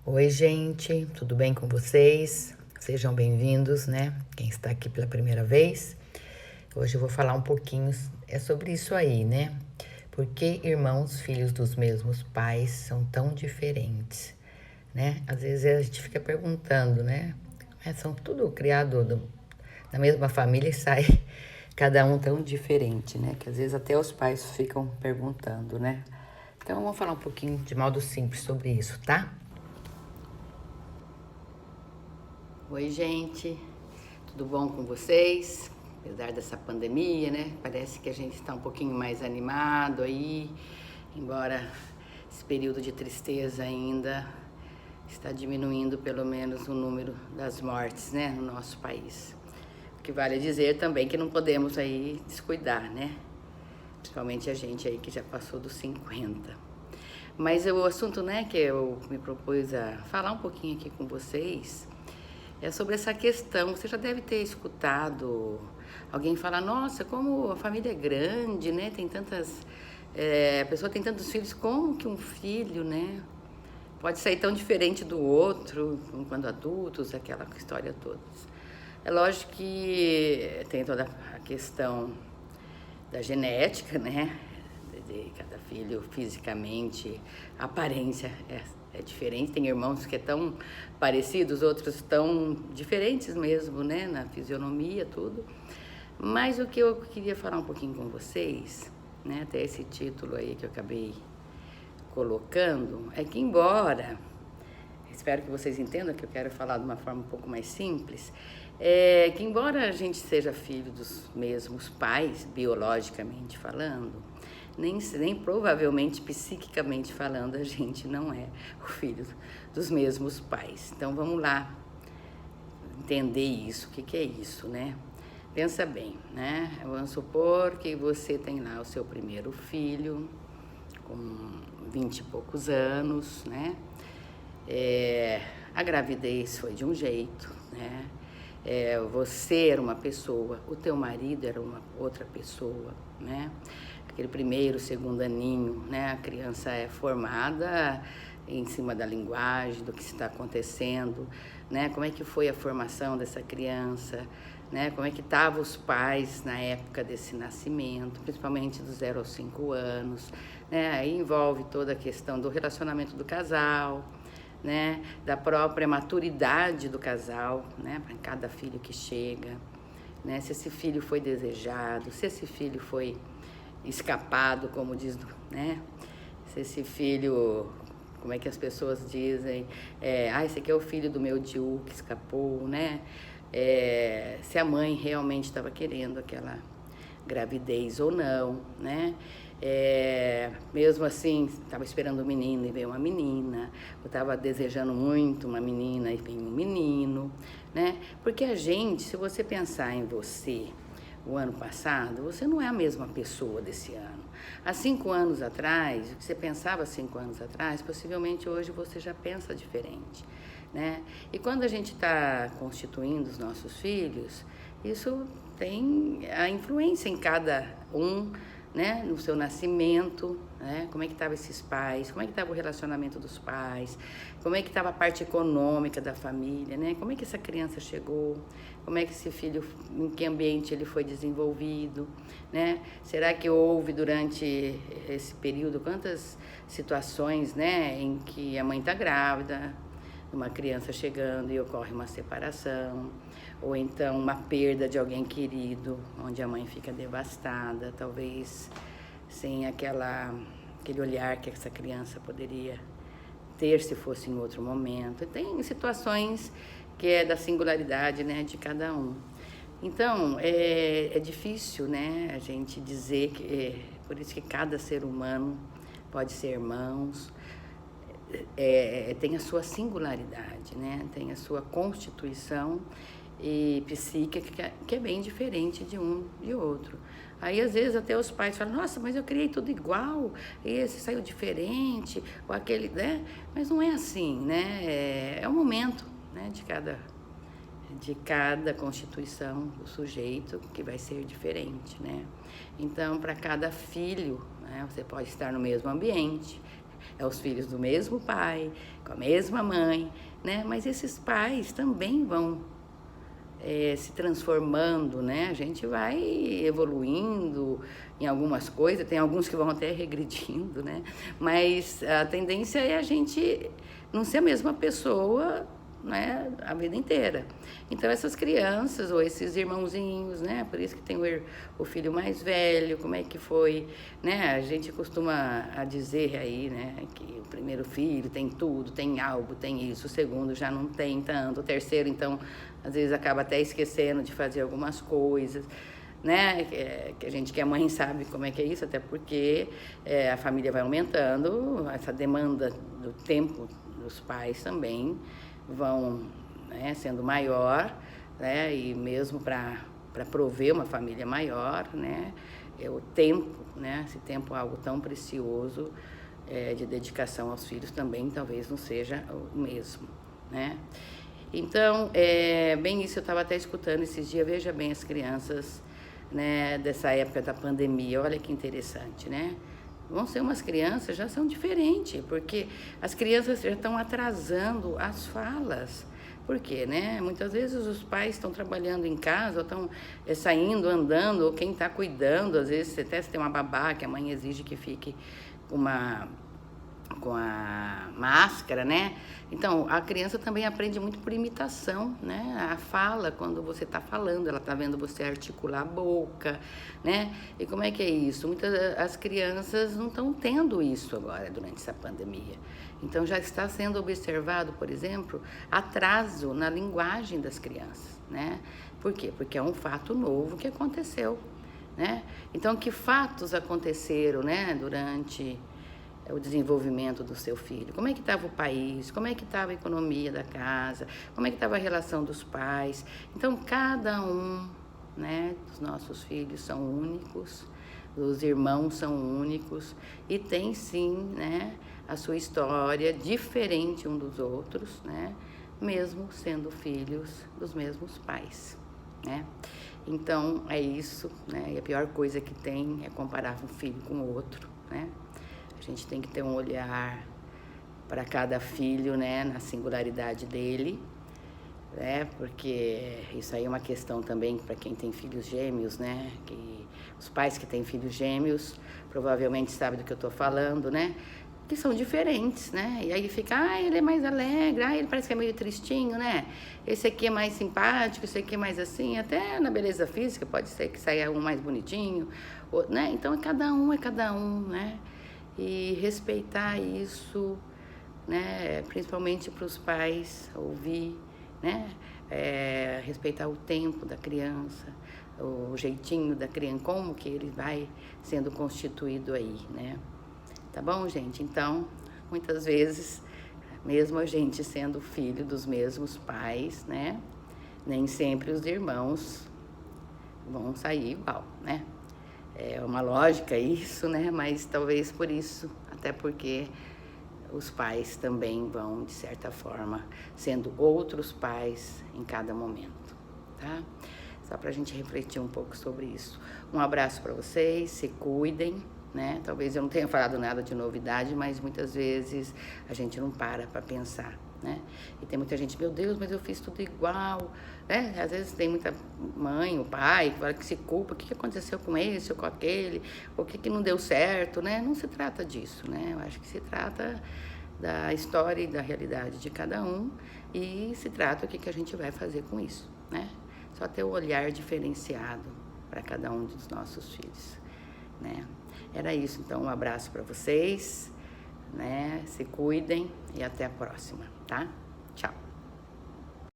Oi, gente, tudo bem com vocês? Sejam bem-vindos, né? Quem está aqui pela primeira vez. Hoje eu vou falar um pouquinho sobre isso aí, né? Por que irmãos, filhos dos mesmos pais são tão diferentes, né? Às vezes a gente fica perguntando, né? São tudo criado da mesma família e sai cada um tão diferente, né? Que às vezes até os pais ficam perguntando, né? Então vamos falar um pouquinho de modo simples sobre isso, tá? Oi, gente, tudo bom com vocês? Apesar dessa pandemia, né? Parece que a gente está um pouquinho mais animado aí, embora esse período de tristeza ainda está diminuindo pelo menos o número das mortes, né, no nosso país. O que vale dizer também que não podemos aí descuidar, né? Principalmente a gente aí que já passou dos 50. Mas o assunto, né, que eu me propus a falar um pouquinho aqui com vocês é sobre essa questão. Você já deve ter escutado alguém falar: nossa, como a família é grande, né? Tem tantas. A pessoa tem tantos filhos, como que um filho, né? Pode sair tão diferente do outro, quando adultos, aquela história toda. É lógico que tem toda a questão da genética, né? De cada filho fisicamente, a aparência é diferente. Tem irmãos que é tão parecidos, outros tão diferentes mesmo, né? Na fisionomia, tudo. Mas o que eu queria falar um pouquinho com vocês, né? Até esse título aí que eu acabei colocando, é que embora, espero que vocês entendam que eu quero falar de uma forma um pouco mais simples, que embora a gente seja filho dos mesmos pais, biologicamente falando, nem provavelmente psiquicamente falando a gente não é o filho dos mesmos pais. Então vamos lá entender isso, o que é isso, né? Pensa bem, né? Vamos supor que você tem lá o seu primeiro filho, com 20 e poucos anos, né? A gravidez foi de um jeito, né? Você era uma pessoa, o teu marido era uma outra pessoa, né? Aquele primeiro, segundo aninho, né? A criança é formada em cima da linguagem, do que está acontecendo, né? Como é que foi a formação dessa criança, né? Como é que estavam os pais na época desse nascimento, principalmente dos 0 aos 5 anos, né? Aí envolve toda a questão do relacionamento do casal, né? Da própria maturidade do casal, né? Para cada filho que chega, né? Se esse filho foi desejado, se esse filho foi escapado, como diz, né? Se esse filho, como é que as pessoas dizem, esse aqui é o filho do meu tio que escapou, né? Se a mãe realmente estava querendo aquela gravidez ou não, né? Mesmo assim, estava esperando um menino e veio uma menina, eu estava desejando muito uma menina e veio um menino, né? Porque a gente, se você pensar em você, o ano passado, você não é a mesma pessoa desse ano. Há 5 anos atrás, o que você pensava há 5 anos atrás, possivelmente hoje você já pensa diferente, né? E quando a gente está constituindo os nossos filhos, isso tem a influência em cada um, né? No seu nascimento, né? Como é que estavam esses pais, como é que estava o relacionamento dos pais, como é que estava a parte econômica da família, né? Como é que essa criança chegou, como é que esse filho, em que ambiente ele foi desenvolvido, né? Será que houve durante esse período quantas situações, né, em que a mãe está grávida, uma criança chegando e ocorre uma separação, ou então uma perda de alguém querido, onde a mãe fica devastada, talvez sem aquele olhar que essa criança poderia ter se fosse em outro momento. Tem situações que é da singularidade, né, de cada um. Então, é difícil, né, a gente dizer que, por isso que cada ser humano pode ser irmãos, tem a sua singularidade, né, tem a sua constituição e psíquica que é bem diferente de um e outro. Aí às vezes até os pais falam: nossa, mas eu criei tudo igual, esse saiu diferente, ou aquele, né? Mas não é assim, né? É o momento, né, de cada constituição do sujeito que vai ser diferente, né? Então, para cada filho, né, você pode estar no mesmo ambiente, É os filhos do mesmo pai, com a mesma mãe, né? Mas esses pais também vão se transformando, né? A gente vai evoluindo em algumas coisas, tem alguns que vão até regredindo, né? Mas a tendência é a gente não ser a mesma pessoa, né, a vida inteira. Então essas crianças ou esses irmãozinhos, né, por isso que tem o filho mais velho, como é que foi, né, a gente costuma a dizer aí, né, que o primeiro filho tem tudo, tem algo, tem isso, o segundo já não tem tanto, o terceiro então às vezes acaba até esquecendo de fazer algumas coisas, né, que a gente que é mãe sabe como é que é isso, até porque a família vai aumentando, essa demanda do tempo dos pais também vão, né, sendo maior, né, e mesmo para prover uma família maior, né, o tempo, né, esse tempo é algo tão precioso de dedicação aos filhos também talvez não seja o mesmo, né. Então, bem isso eu estava até escutando esses dias, veja bem as crianças, né, dessa época da pandemia, olha que interessante, né. Vão ser umas crianças, já são diferentes, porque as crianças já estão atrasando as falas. Por quê, né? Muitas vezes os pais estão trabalhando em casa, ou estão saindo, andando, ou quem está cuidando, às vezes até se tem uma babá que a mãe exige que fique com a máscara, né? Então, a criança também aprende muito por imitação, né? A fala, quando você está falando, ela está vendo você articular a boca, né? E como é que é isso? As crianças não estão tendo isso agora, durante essa pandemia. Então, já está sendo observado, por exemplo, atraso na linguagem das crianças, né? Por quê? Porque é um fato novo que aconteceu, né? Então, que fatos aconteceram, né, durante o desenvolvimento do seu filho? Como é que estava o país? Como é que estava a economia da casa? Como é que estava a relação dos pais? Então, cada um, né, dos nossos filhos são únicos, os irmãos são únicos e tem sim, né, a sua história diferente um dos outros, né, mesmo sendo filhos dos mesmos pais, né? Então, é isso, né? E a pior coisa que tem é comparar um filho com o outro, né? A gente tem que ter um olhar para cada filho, né, na singularidade dele, né, porque isso aí é uma questão também para quem tem filhos gêmeos, né, que os pais que têm filhos gêmeos provavelmente sabem do que eu estou falando, né, que são diferentes, né, e aí fica, ele é mais alegre, ele parece que é meio tristinho, né, esse aqui é mais simpático, esse aqui é mais assim, até na beleza física pode ser que saia um mais bonitinho, né, então é cada um, né, e respeitar isso, né, principalmente para os pais ouvir, né, respeitar o tempo da criança, o jeitinho da criança, como que ele vai sendo constituído aí, né, tá bom, gente? Então, muitas vezes, mesmo a gente sendo filho dos mesmos pais, né, nem sempre os irmãos vão sair igual, né. É uma lógica isso, né? Mas talvez por isso, até porque os pais também vão, de certa forma, sendo outros pais em cada momento, tá? Só para a gente refletir um pouco sobre isso. Um abraço para vocês, se cuidem, né? Talvez eu não tenha falado nada de novidade, mas muitas vezes a gente não para pensar, né? E tem muita gente, meu Deus, mas eu fiz tudo igual, né? Às vezes tem muita mãe, o pai, que fala que se culpa, o que aconteceu com esse ou com aquele, o que não deu certo, né? Não se trata disso, né? Eu acho que se trata da história e da realidade de cada um e se trata o que a gente vai fazer com isso, né? Só ter o olhar diferenciado para cada um dos nossos filhos, né? Era isso, então um abraço para vocês, né? Se cuidem e até a próxima, tá?